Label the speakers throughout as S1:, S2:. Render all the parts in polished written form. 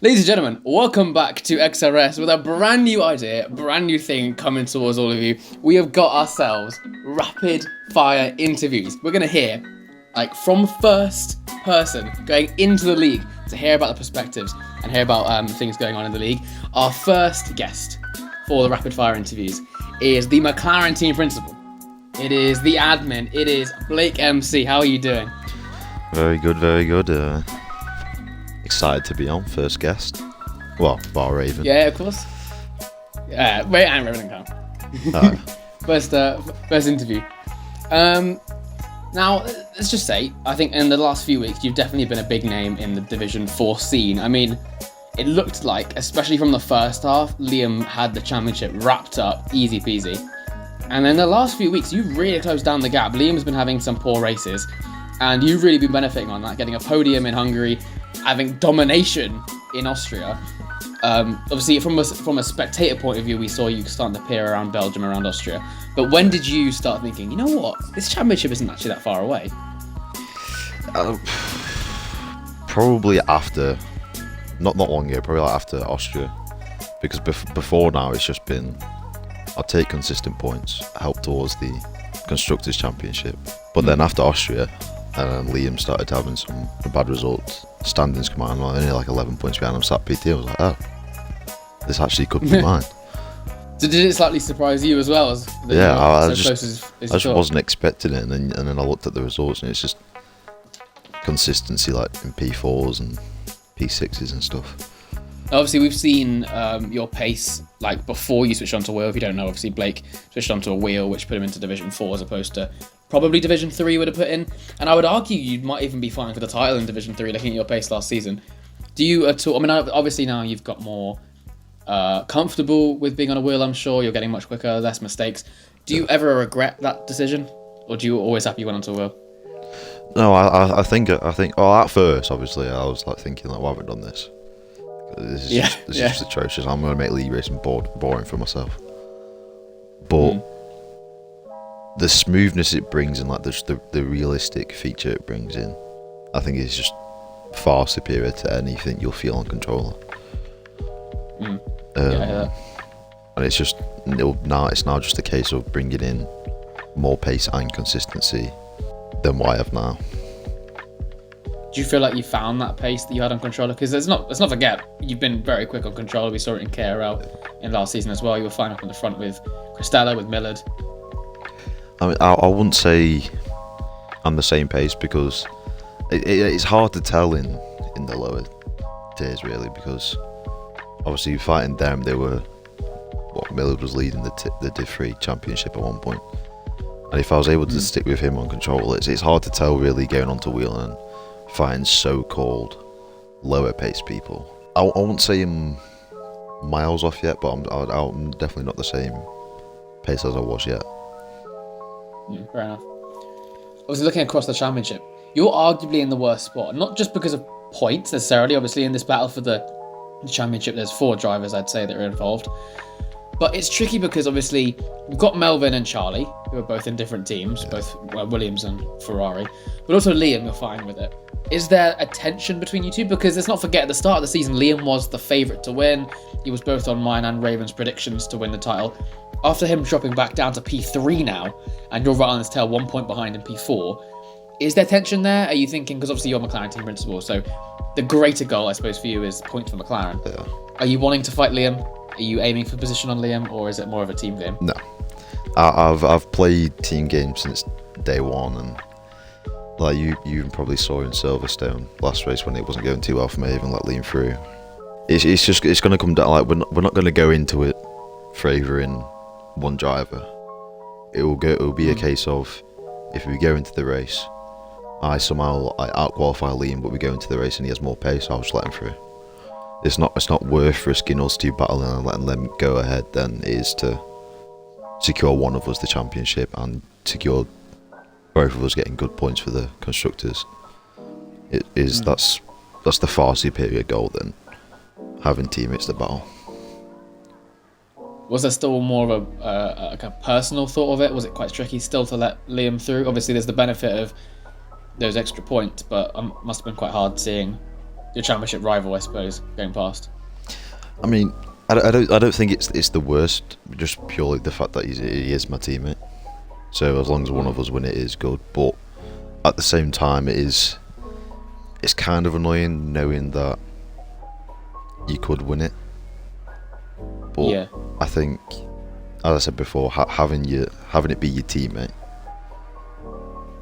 S1: Ladies and gentlemen, welcome back to XRS with a brand new idea, brand new thing coming towards all of you. We have got ourselves rapid fire interviews. We're going to hear, from first person going into the league to hear about the perspectives and hear about things going on in the league. Our first guest for the rapid fire interviews is the MCLAREN team principal. It is the admin. It is Blake MC. How are you doing?
S2: Very good, very good. Excited to be on, first guest. Well, bar Raven.
S1: Yeah, of course. Wait, I'm Raven and First interview. Now, let's just say, I think in the last few weeks, you've definitely been a big name in the Division 4 scene. I mean, it looked like, especially from the first half, Liam had the championship wrapped up, easy peasy. And then the last few weeks, you've really closed down the gap. Liam's been having some poor races, and you've really been benefiting on that, getting a podium in Hungary, having domination in Austria. Obviously, from a spectator point of view, we saw you starting to peer around Belgium, around Austria. But when did you start thinking, you know what, this championship isn't actually that far away?
S2: Probably after, not long ago, probably after Austria. Because before now, it's just been, I'll take consistent points, help towards the Constructors' Championship. But then after Austria, Liam started having some bad results. Standings come out, and only like 11 points behind him. Sat PT, I was like, oh, this actually could be mine.
S1: So did it slightly surprise you as well?
S2: I just wasn't expecting it, and then I looked at the results, and it's just consistency, like in P4s and P6s and stuff.
S1: Obviously, we've seen your pace like before you switched onto a wheel. If you don't know, obviously Blake switched onto a wheel, which put him into Division 4 as opposed to probably Division 3 would have put in. And I would argue you might even be fighting for the title in Division 3, looking at your pace last season. Do you at all? I mean, obviously now you've got more comfortable with being on a wheel. I'm sure you're getting much quicker, less mistakes. Do you ever regret that decision, or do you always happy you went onto a wheel?
S2: No, I think. Oh, at first, obviously, I was like thinking, like, why have I done this? This is just atrocious. I'm going to make league racing boring for myself. But the smoothness it brings and like the realistic feature it brings in, I think is just far superior to anything you'll feel on controller. And it's just it's now just a case of bringing in more pace and consistency than what I have now.
S1: Do you feel like you found that pace that you had on controller? Because let's not forget, you've been very quick on controller. We saw it in KRL in last season as well. You were flying up in the front with Cristela, with Millard.
S2: I mean, I wouldn't say I'm the same pace, because it's hard to tell in the lower tiers, really, because obviously fighting them, they were, Millard was leading the Div 3 championship at one point. And if I was able to stick with him on control, it's hard to tell really going onto wheel and fighting so-called lower pace people. I won't say I'm miles off yet, but I'm definitely not the same pace as I was yet.
S1: Fair enough. Obviously, looking across the championship, you're arguably in the worst spot, not just because of points necessarily. Obviously, in this battle for the championship, there's 4 drivers, I'd say, that are involved. But it's tricky because obviously we've got Melvin and Charlie, who are both in different teams, both Williams and Ferrari, but also Liam, you're fine with it. Is there a tension between you two? Because let's not forget, at the start of the season, Liam was the favourite to win. He was both on mine and Raven's predictions to win the title. After him dropping back down to P3 now, and you're right on his tail, 1 point behind in P4, is there tension there? Are you thinking, because obviously you're MCLAREN team principal, so the greater goal, I suppose, for you is points for MCLAREN.
S2: Yeah.
S1: Are you wanting to fight Liam? Are you aiming for position on Liam, or is it more of a team game?
S2: No, I've played team games since day one, and like you probably saw in Silverstone last race when it wasn't going too well for me, even let Liam through. It's going to come down, like we're not going to go into it favouring one driver. It will be a case of, if we go into the race, I somehow out-qualify Liam, but we go into the race and he has more pace, I'll just let him through. It's not worth risking us 2 battling and letting them go ahead than it is to secure one of us the championship and secure both of us getting good points for the constructors. That's the far superior goal than having teammates to battle.
S1: Was there still more of a personal thought of it? Was it quite tricky still to let Liam through? Obviously, there's the benefit of those extra points, but must have been quite hard seeing your championship rival, I suppose, going past.
S2: I mean, I don't think it's the worst. Just purely the fact that he is my teammate. So as long as one of us win, it is good. But at the same time, it's kind of annoying knowing that you could win it. But
S1: Yeah.
S2: I think, as I said before, having it be your teammate,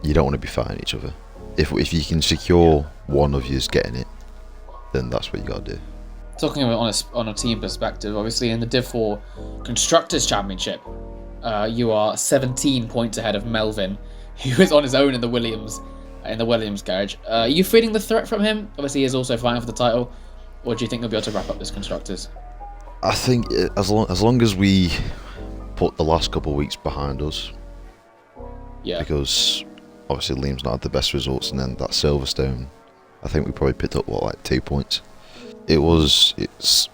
S2: you don't want to be fighting each other. If you can secure one of you's getting it, then that's what you got to do.
S1: Talking about on a team perspective, obviously in the Div 4 Constructors Championship, you are 17 points ahead of Melvin, who is on his own in the Williams garage. Are you feeling the threat from him? Obviously, he is also fighting for the title. Or do you think he'll be able to wrap up this Constructors?
S2: I think as long as we put the last couple of weeks behind us,
S1: Yeah.
S2: because obviously Liam's not had the best results, and then that Silverstone, I think we probably picked up 2 points. It's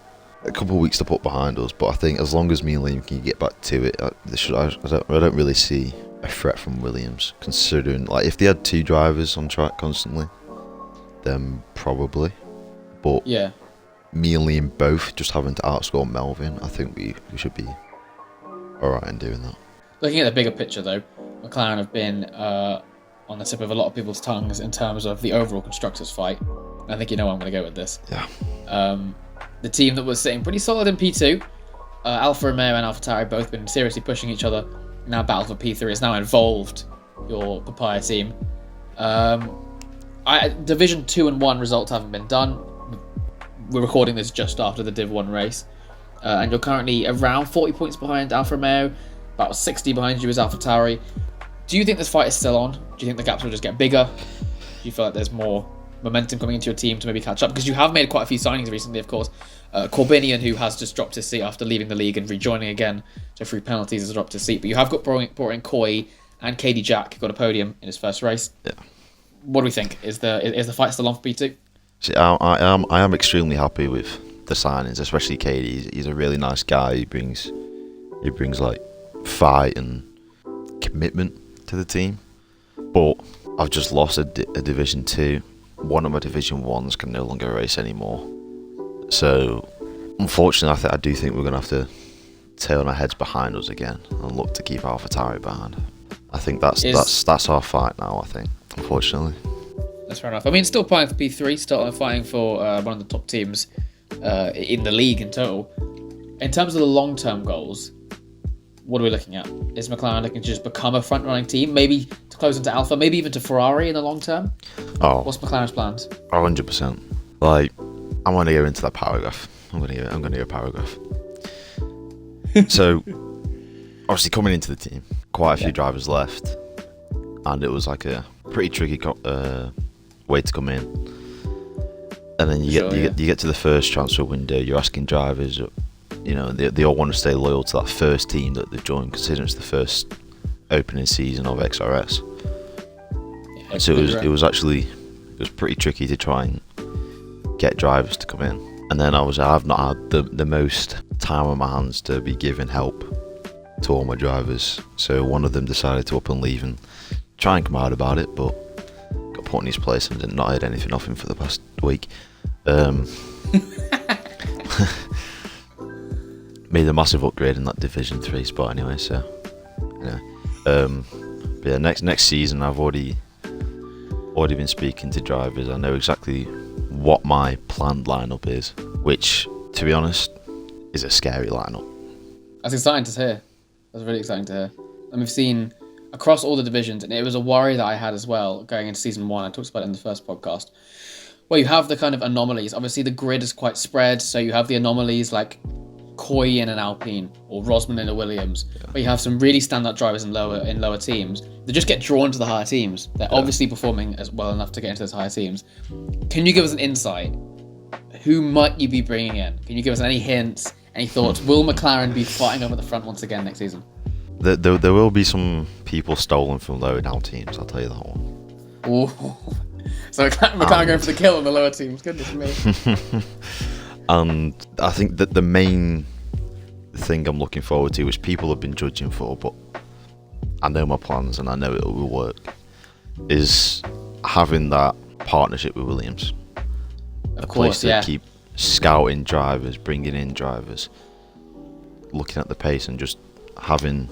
S2: a couple of weeks to put behind us, but I think as long as me and Liam can get back to it, I don't really see a threat from Williams. Considering if they had 2 drivers on track constantly, then probably. But
S1: Yeah.
S2: me and Liam both just having to outscore Melvin, I think we should be alright in doing that.
S1: Looking at the bigger picture, though, McLaren have been on the tip of a lot of people's tongues in terms of the overall Constructors fight. I think you know where I'm going to go with this.
S2: Yeah.
S1: The team that was sitting pretty solid in P2, Alfa Romeo and AlphaTauri both been seriously pushing each other. Now battle for P3 has now involved your Papaya team. Division 2 and 1 results haven't been done. We're recording this just after the Div 1 race. And you're currently around 40 points behind Alfa Romeo, about 60 behind you is AlphaTauri. Do you think this fight is still on? Do you think the gaps will just get bigger? Do you feel like there's more momentum coming into your team to maybe catch up? Because you have made quite a few signings recently, of course. Corbinian, who has just dropped his seat after leaving the league and rejoining again, so through penalties has dropped his seat. But you have brought in Coy and Katie Jack, who got a podium in his first race.
S2: Yeah.
S1: What do we think? Is the fight still on for P2?
S2: See, I am extremely happy with the signings, especially Katie. He's a really nice guy. He brings fight and commitment to the team. But I've just lost a Division 2. One of my Division 1s can no longer race anymore. So, unfortunately, I do think we're going to have to turn our heads behind us again and look to keep AlphaTauri behind. I think that's our fight now, I think, unfortunately.
S1: That's fair enough. I mean, still fighting for P3, still fighting for one of the top teams in the league in total. In terms of the long-term goals, what are we looking at? Is McLaren looking to just become a front-running team, maybe to close into Alpha, maybe even to Ferrari in the long term?
S2: Oh,
S1: what's McLaren's plans?
S2: 100%. I'm going to go into that paragraph. I'm going to go paragraph. So, obviously coming into the team, quite a few drivers left, and it was like a pretty tricky way to come in. And then you get to the first transfer window. You're asking drivers, they all want to stay loyal to that first team that they've joined, considering it's the first opening season of XRS. Yeah, so it was pretty tricky to try and get drivers to come in. And then I've not had the most time on my hands to be giving help to all my drivers. So one of them decided to up and leave and try and come out about it, but got put in his place and not heard anything off him for the past week. Made a massive upgrade in that Division 3 spot anyway, so but yeah, next season I've already been speaking to drivers. I know exactly what my planned lineup is, which, to be honest, is a scary lineup.
S1: That's exciting to hear. That's really exciting to hear. And we've seen across all the divisions, and it was a worry that I had as well going into season 1. I talked about it in the first podcast, where you have the kind of anomalies. Obviously, the grid is quite spread, so you have the anomalies like Coy in an Alpine or Rosman in a Williams, where you have some really standout drivers in lower teams that just get drawn to the higher teams. They're obviously performing as well enough to get into those higher teams. Can you give us an insight? Who might you be bringing in? Can you give us any hints, any thoughts? Will McLaren be fighting up at the front once again next season?
S2: There will be some people stolen from lower down teams, I'll tell you that one.
S1: Ooh. So McLaren going for the kill in the lower teams. Goodness me.
S2: And I think that the main thing I'm looking forward to, which people have been judging for, but I know my plans and I know it will work, is having that partnership with Williams. a
S1: course,
S2: place to
S1: yeah.
S2: keep scouting drivers, bringing in drivers, looking at the pace, and just having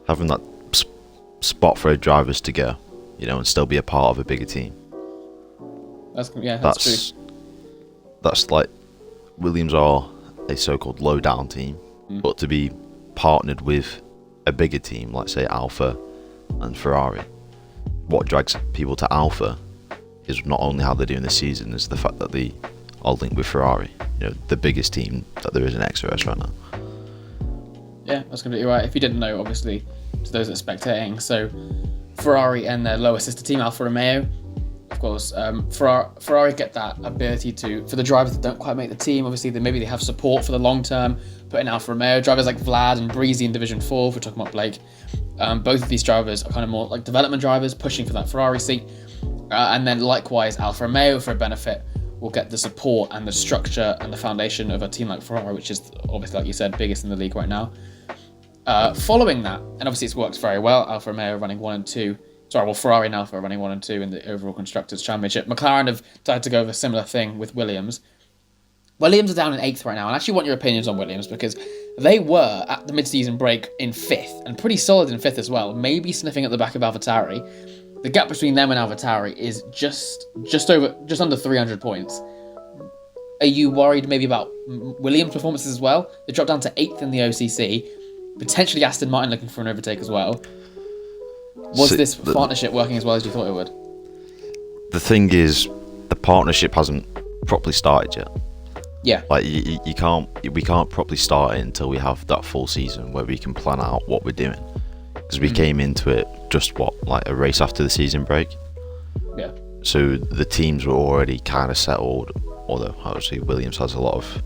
S2: that spot for drivers to go, and still be a part of a bigger team.
S1: That's true.
S2: That's like, Williams are a so-called low-down team, but to be partnered with a bigger team, like say Alfa and Ferrari, what drags people to Alfa is not only how they're doing this season, is the fact that they are linked with Ferrari, the biggest team that there is in XRS right now.
S1: Yeah, that's completely right. If you didn't know, obviously, to those that are spectating, so Ferrari and their lower sister team, Alfa Romeo, of course, Ferrari get that ability for the drivers that don't quite make the team, obviously maybe they have support for the long term, put in Alfa Romeo, drivers like Vlad and Breezy in Division 4, if we're talking about Blake. Both of these drivers are kind of more like development drivers, pushing for that Ferrari seat. And then likewise, Alfa Romeo, for a benefit, will get the support and the structure and the foundation of a team like Ferrari, which is obviously, like you said, biggest in the league right now. Following that, and obviously it's worked very well, Alfa Romeo running 1 and 2. Ferrari and Alfa are running 1 and 2 in the overall Constructors' Championship. McLaren have decided to go with a similar thing with Williams. Williams are down in 8th right now, and I actually want your opinions on Williams, because they were, at the mid-season break, in 5th, and pretty solid in 5th as well, maybe sniffing at the back of AlphaTauri. The gap between them and AlphaTauri is just under 300 points. Are you worried maybe about Williams' performances as well? They dropped down to 8th in the OCC, potentially Aston Martin looking for an overtake as well. Was this partnership working as well as you thought it would?
S2: The thing is, the partnership hasn't properly started yet.
S1: Yeah.
S2: Like we can't properly start it until we have that full season where we can plan out what we're doing. Because we came into it just a race after the season break.
S1: Yeah.
S2: So the teams were already kind of settled, although obviously Williams has a lot of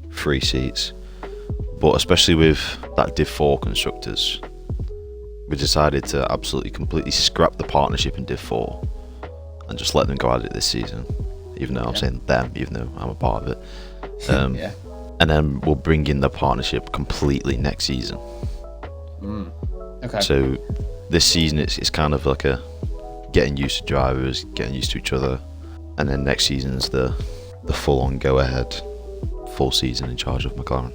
S2: free seats. But especially with that Div 4 constructors, we decided to absolutely completely scrap the partnership in Div 4 and just let them go at it this season, even though I'm saying them, even though I'm a part of it.
S1: Yeah.
S2: And then we'll bring in the partnership completely next season.
S1: Okay.
S2: So this season it's kind of like a getting used to drivers, getting used to each other, and then next season's the full-on go-ahead full season in charge of McLaren.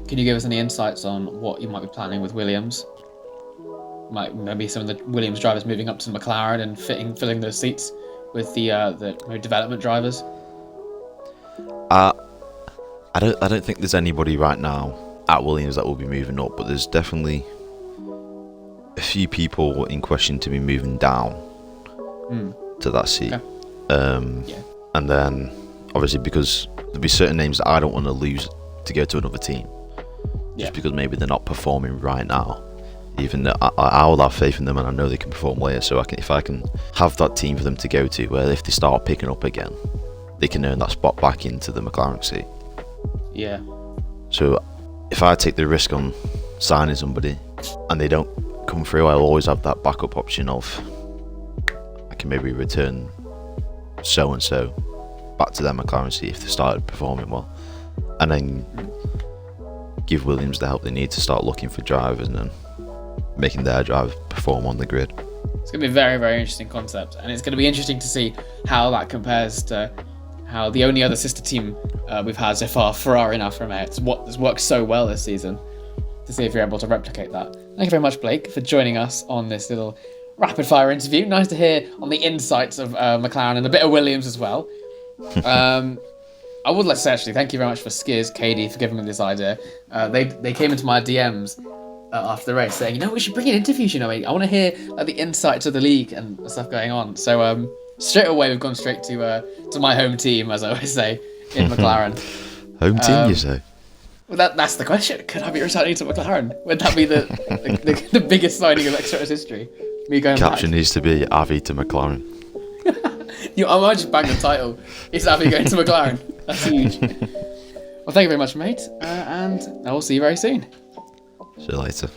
S1: Can you give us any insights on what you might be planning with Williams? Maybe some of the Williams drivers moving up to McLaren and filling those seats with the development drivers.
S2: I don't think there's anybody right now at Williams that will be moving up, but there's definitely a few people in question to be moving down to that seat. Okay. And then obviously because there'll be certain names that I don't want to lose to go to another team, just because maybe they're not performing right now. Even though I will have faith in them and I know they can perform later, so if I can have that team for them to go to, where if they start picking up again, they can earn that spot back into the McLaren seat.
S1: Yeah.
S2: So if I take the risk on signing somebody and they don't come through, I'll always have that backup option of I can maybe return so and so back to their McLaren seat if they started performing well, and then give Williams the help they need to start looking for drivers and then making their drive perform on the grid.
S1: It's going to be a very, very interesting concept, and it's going to be interesting to see how that compares to how the only other sister team we've had so far, Ferrari and Alfa Romeo, it's what has worked so well this season, to see if you're able to replicate that. Thank you very much, Blake, for joining us on this little rapid-fire interview. Nice to hear on the insights of McLaren and a bit of Williams as well. I would like to say, actually, thank you very much for Skiz, Katie, for giving me this idea. They came into my DMs after the race saying, we should bring in interviews, I want to hear the insights of the league and stuff going on. So straight away we've gone straight to my home team, as I always say, in McLaren.
S2: Home team, you say?
S1: Well, that's the question. Could I be returning to McLaren? Would that be the biggest signing of XRS history? Me going
S2: Caption
S1: back?
S2: needs to be AVI to McLaren.
S1: I might just bang the title. It's AVI going to McLaren. That's huge. Well, thank you very much, mate, and I will see you very soon.
S2: See you later.